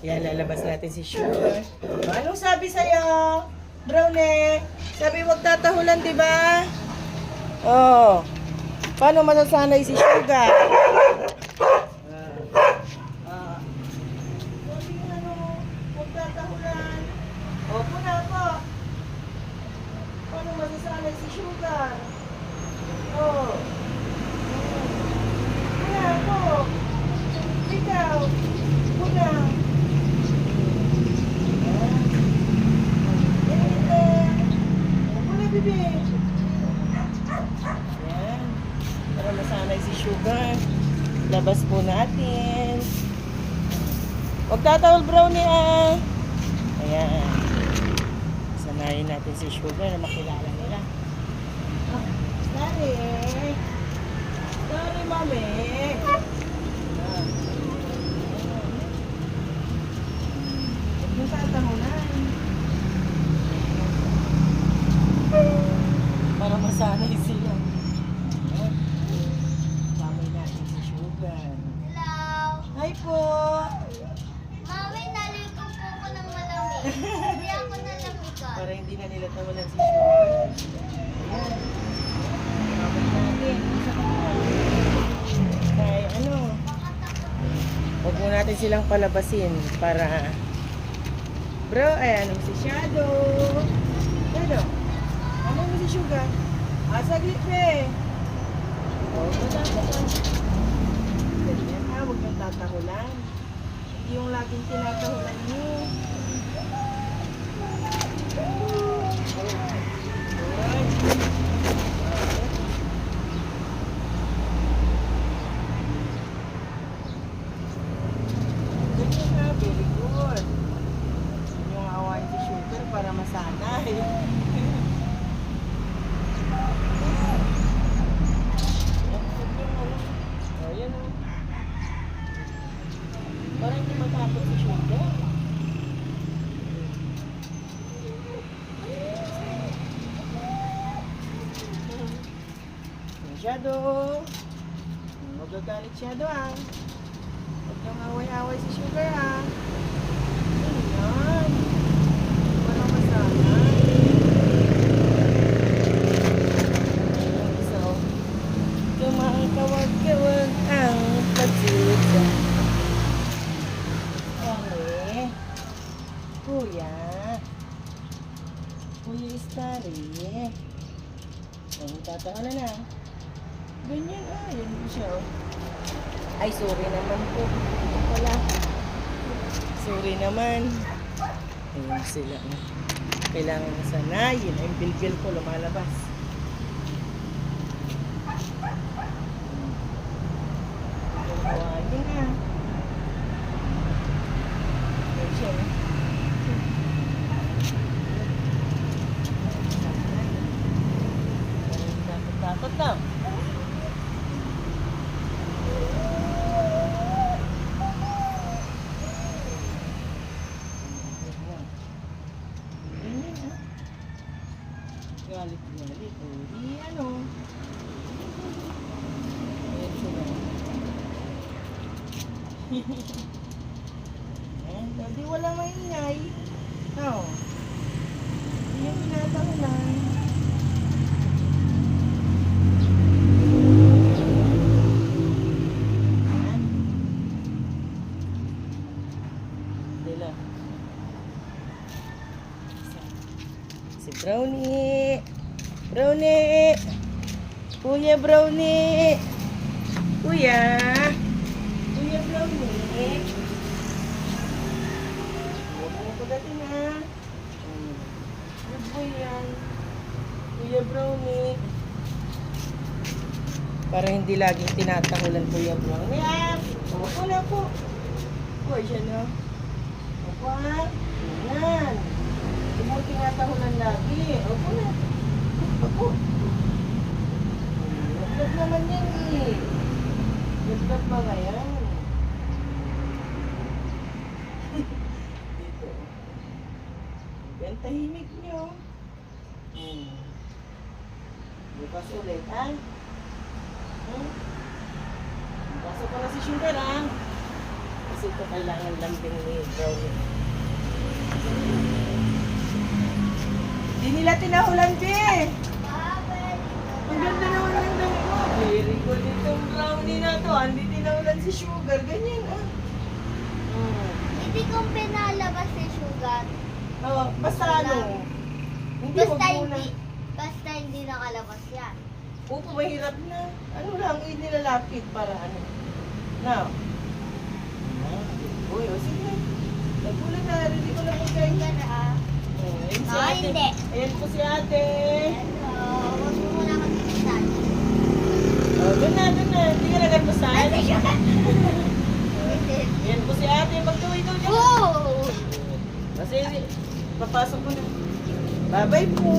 Yan, lalabas natin si Sugar. Anong sabi sa'yo? Brownie? Sabi huwag tatahulan, di ba? Oh. Paano masasanay si Sugar? Sabi ano, huwag tatahulan. Opo na po. Paano masasanay si Sugar? Oh. Wala po. Ikaw. Wala. Wala, bebe. Yan. Para masanay si Sugar. Labas po natin. Huwag tatawal brownie ah. Ayan. Sanayin natin si Sugar na makilala nila. Sorry. Sorry, mami. Huwag mong tatahulan. Para masanay sila. Kamay natin si Sugar. Hello. Hi po. Mami, naligo po ako ng malamig. Hindi ako nalamigan. Para hindi na nila tawalan si Sugar. Ayan. Kamay natin. Isa pa po. Kaya ano, huwag mo natin silang palabasin para bro, ayan si Shadow. Shadow, ano mo si Sugar? Saglit pe. Huwag mo tatahulan. Ganyan ha, huwag mong tatahulan. Hindi yung laging tinatahulan niyo. Ganyan ha, very good. Yung awayin si Sugar para masanay. Oh, yan o. Parang hindi matapos si Sugar. Shadow. Magagalit Shadow ah. Huwag nang away-away si Sugar ah. Ayan. Walang masanay. Yung isa oh. Kumakawag-kawag ang pagsusa. Okay. Kuya. Kuya Starry. Ang tatawa na. Ganyan ah. Yan po siya oh. Ay, sorry naman po. Wala. Sorry naman. Ayun sila. Kailangan sanayin. Ay, bilbil ko lumalabas. Tawagin ah. Ayun siya. Takot na. Galit-galit. O, di ano. Ayan sila. Ayan, di wala maingay. No. Hindi yung tinatahulan. Ayan. Sila. Si Brownie. Brownie. Kuya Brownie. Kuya. Kuya Brownie. Huwag mo pagdating ha. Good boy yan. Kuya Brownie. Para hindi laging tinatakulan Kuya Brownie. Ah! Opo na po. Opo, siya na. Opo ha. Yan. Hindi mo tinatahulan lagi. Opo na. Opo. Laglag naman yan eh. Laglag mga yan. Dito. Yan tahimik nyo. Bukas ulit ha. Pasok ko na si Sugar ha. Kasi ito kailangan lambing ni brownie. Hindi nila tinahulan, Be. Ang ganda naman ng damo mo. Very good itong brownie na to. Hindi tinahulan si Sugar. Ganyan, ah. Hindi kong pinalabas si Sugar. Oh, basta ano. Hindi, Basta wag muna. hindi nakalabas yan. Opo, mahirap na. Ano lang, nilalapit para ano. Now. Uy, o sige. Nagulat na, hindi ko lang magkain. Sugar ah. Ayan si Ah, ate. hindi. Ayan po si ate. Hello. Huwag mo muna magkikitan. Oh, doon na. Hindi ka nagagpasan. Ay, si Sugar! Ayan po si ate. Magtuloy daw niya. Oh! Kasi, papasok ko na. Bye-bye po.